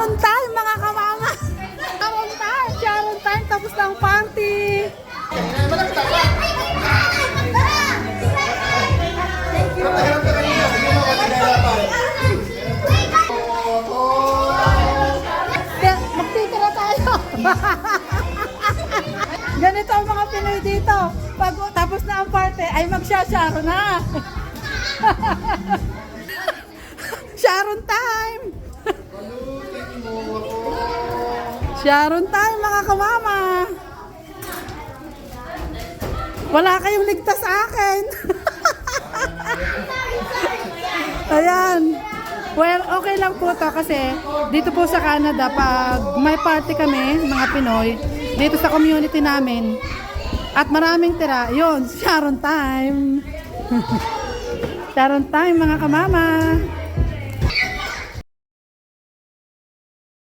Sharon time mga kamama. Sharon time. Sharon time. Tapos na ang party. Magtitira tayo. Ganito ang mga Pinoy dito. Pag tapos na ang party, ay magsha-sharo na. Sharon time. Sharon time mga kamama. Wala kayong ligtas sa akin. Ayan. Well, okay lang po to kasi dito po sa Canada pag may party kami, mga Pinoy, dito sa community namin at maraming tira, yun, Sharon time. Sharon time mga kamama.